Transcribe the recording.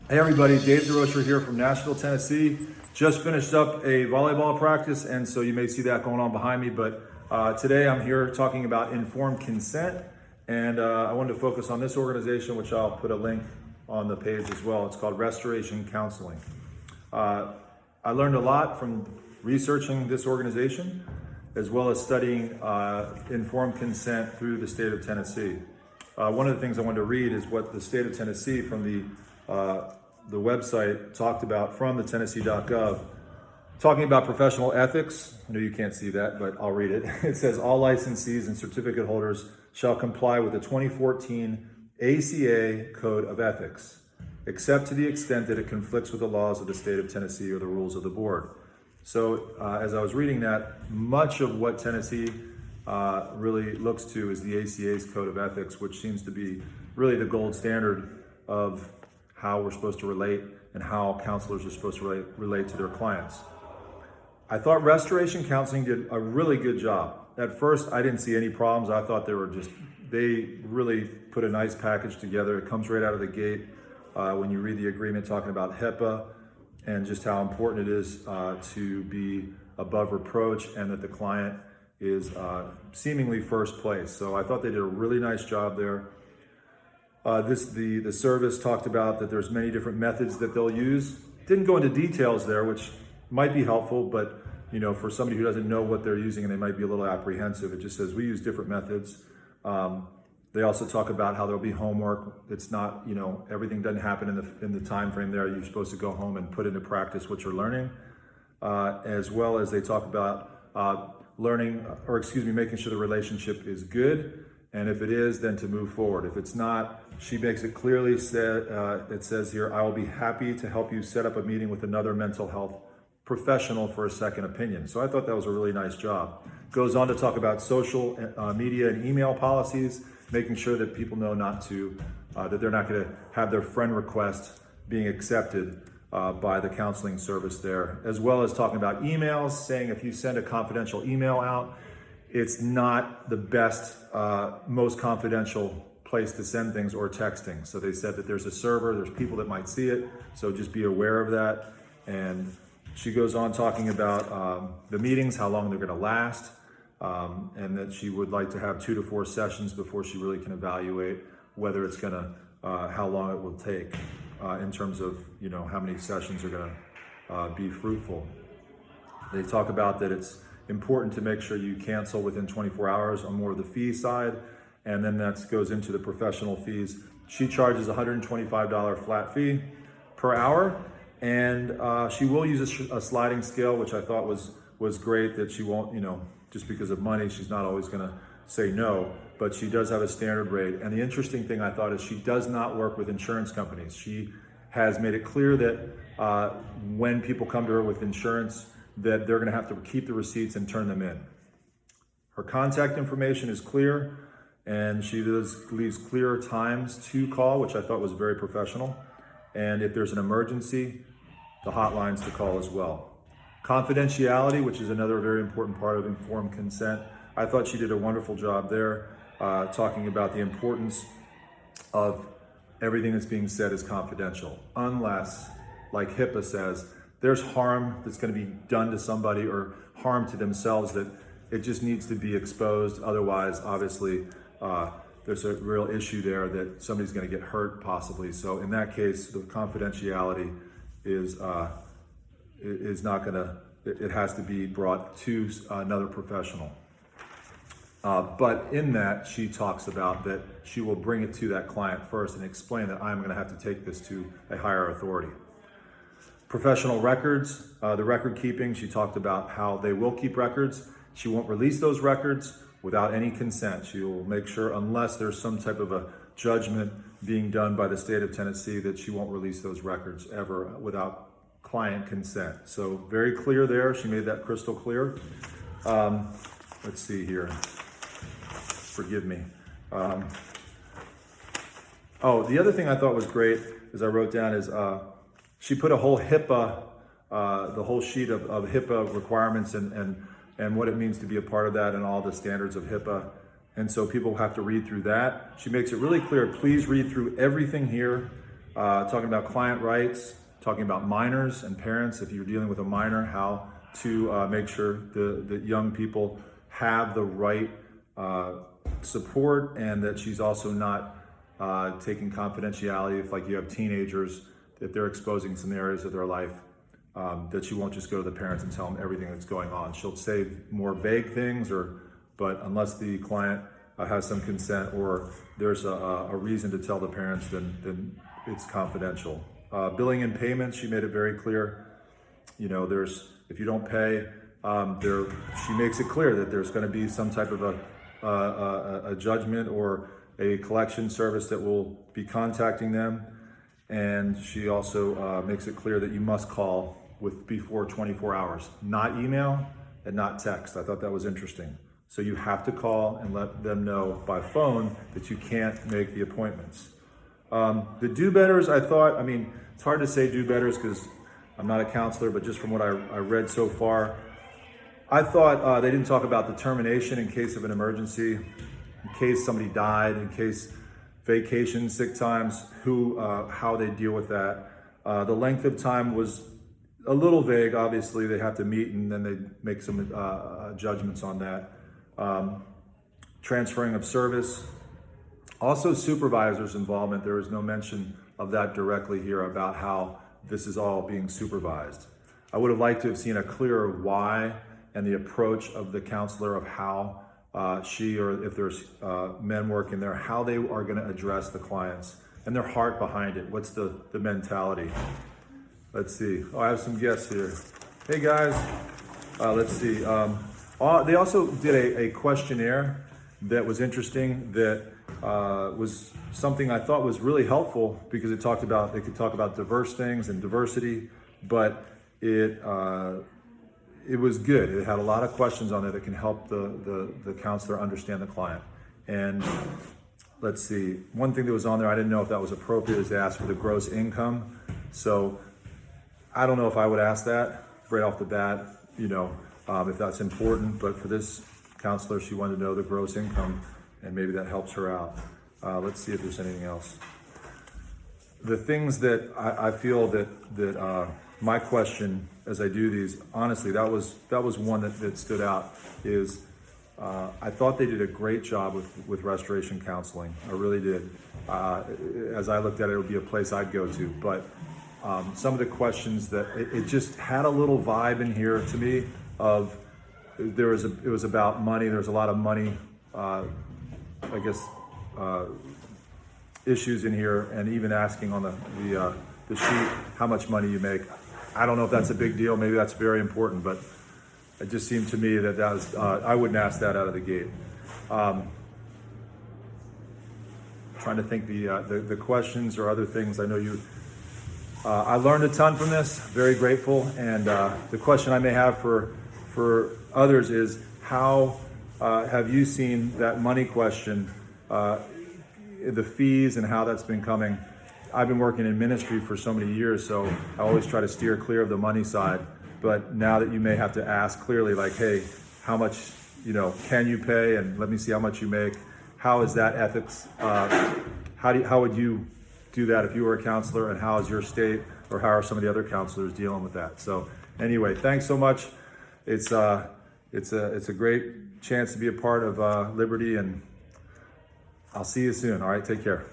Hey everybody, Dave DeRocher here from Nashville, Tennessee. Just finished up a volleyball practice, and so you may see that going on behind me, but today I'm here talking about informed consent, and I wanted to focus on this organization, which I'll put a link on the page as well. It's called Restoration Counseling. I learned a lot from researching this organization, as well as studying informed consent through the state of Tennessee. One of the things I wanted to read is what the state of Tennessee from the website talked about from the Tennessee.gov, talking about professional ethics. I know you can't see that, but I'll read it. It says, all licensees and certificate holders shall comply with the 2014 ACA Code of Ethics, except to the extent that it conflicts with the laws of the state of Tennessee or the rules of the board. So as I was reading that, much of what Tennessee really looks to is the ACA's Code of Ethics, which seems to be really the gold standard of how we're supposed to relate and how counselors are supposed to relate to their clients. I thought Restoration Counseling did a really good job. At first, I didn't see any problems. I thought they really put a nice package together. It comes right out of the gate when you read the agreement talking about HIPAA and just how important it is to be above reproach and that the client is seemingly first place. So I thought they did a really nice job there. The service talked about that there's many different methods that they'll use. Didn't go into details there, which might be helpful, but for somebody who doesn't know what they're using and they might be a little apprehensive, it just says we use different methods. They also talk about how there'll be homework. It's not, everything doesn't happen in the time frame there. You're supposed to go home and put into practice what you're learning, as well as they talk about making sure the relationship is good. And if it is, then to move forward. If it's not, she makes it clearly it says here, I will be happy to help you set up a meeting with another mental health professional for a second opinion. So I thought that was a really nice job. Goes on to talk about social media and email policies, making sure that people know that they're not gonna have their friend request being accepted by the counseling service there, as well as talking about emails, saying if you send a confidential email out, it's not the best, most confidential place to send things or texting. So they said that there's a server, there's people that might see it, so just be aware of that. And she goes on talking about the meetings, how long they're gonna last, and that she would like to have 2 to 4 sessions before she really can evaluate whether it's gonna, how long it will take in terms of, how many sessions are gonna be fruitful. They talk about that it's important to make sure you cancel within 24 hours on more of the fee side, and then that goes into the professional fees. She charges $125 flat fee per hour, and she will use a sliding scale, which I thought was great, that she won't, just because of money, she's not always gonna say no, but she does have a standard rate. And the interesting thing I thought is she does not work with insurance companies. She has made it clear that when people come to her with insurance, that they're gonna have to keep the receipts and turn them in. Her contact information is clear, and she leaves clear times to call, which I thought was very professional. And if there's an emergency, the hotlines to call as well. Confidentiality, which is another very important part of informed consent. I thought she did a wonderful job there, talking about the importance of everything that's being said is confidential, unless, like HIPAA says, there's harm that's going to be done to somebody or harm to themselves that it just needs to be exposed. Otherwise, obviously, there's a real issue there that somebody's going to get hurt possibly. So in that case, the confidentiality is not going to, it has to be brought to another professional. But in that, she talks about that she will bring it to that client first and explain that I'm going to have to take this to a higher authority. Professional records, the record keeping, she talked about how they will keep records. She won't release those records without any consent. She will make sure, unless there's some type of a judgment being done by the state of Tennessee, that she won't release those records ever without client consent. So very clear there. She made that crystal clear. Let's see here. Forgive me. The other thing I thought was great, as I wrote down, is she put a whole HIPAA, the whole sheet of HIPAA requirements and what it means to be a part of that and all the standards of HIPAA. And so people have to read through that. She makes it really clear, please read through everything here. talking about client rights, talking about minors and parents. If you're dealing with a minor, how to make sure the young people have the right support, and that she's also not taking confidentiality. If like you have teenagers, if they're exposing some areas of their life, that she won't just go to the parents and tell them everything that's going on. She'll say more vague things, but unless the client has some consent or there's a reason to tell the parents, then it's confidential. Billing and payments, she made it very clear. You know, if you don't pay, she makes it clear that there's going to be some type of a judgment or a collection service that will be contacting them. And she also makes it clear that you must call before 24 hours, not email and not text. I thought that was interesting. So you have to call and let them know by phone that you can't make the appointments. The do-betters, I mean, it's hard to say do-betters because I'm not a counselor, but just from what I read so far, I thought they didn't talk about the termination in case of an emergency, in case somebody died, in case vacation, sick times, how they deal with that. The length of time was a little vague. Obviously, they have to meet and then they make some judgments on that. Transferring of service. Also, supervisors' involvement. There is no mention of that directly here about how this is all being supervised. I would have liked to have seen a clearer why and the approach of the counselor of how she, or if there's men working there, how they are going to address the clients and their heart behind it. What's the mentality? Let's see. Oh, I have some guests here. Hey guys. Let's see. They also did a questionnaire that was interesting, that was something I thought was really helpful because they could talk about diverse things and diversity, but it was good. It had a lot of questions on there that can help the counselor understand the client. And let's see, one thing that was on there, I didn't know if that was appropriate, is to ask for the gross income. So I don't know if I would ask that right off the bat, if that's important, but for this counselor, she wanted to know the gross income, and maybe that helps her out. Let's see if there's anything else. The things that I feel that my question as I do these, honestly, that was one that stood out, is I thought they did a great job with restoration counseling. I really did. As I looked at it, it would be a place I'd go to, but some of the questions that it just had a little vibe in here to me of it was about money. There's a lot of money, issues in here, and even asking on the sheet how much money you make. I don't know if that's a big deal. Maybe that's very important, but it just seemed to me that was I wouldn't ask that out of the gate. Trying to think the questions or other things. I know you. I learned a ton from this. Very grateful. And the question I may have for others is, how have you seen that money question, the fees and how that's been coming? I've been working in ministry for so many years, so I always try to steer clear of the money side. But now that you may have to ask clearly, like, hey, how much, can you pay? And let me see how much you make. How is that ethics? How would you do that if you were a counselor, and how is your state, or how are some of the other counselors dealing with that? So anyway, thanks so much. It's a great chance to be a part of Liberty, and I'll see you soon. All right, take care.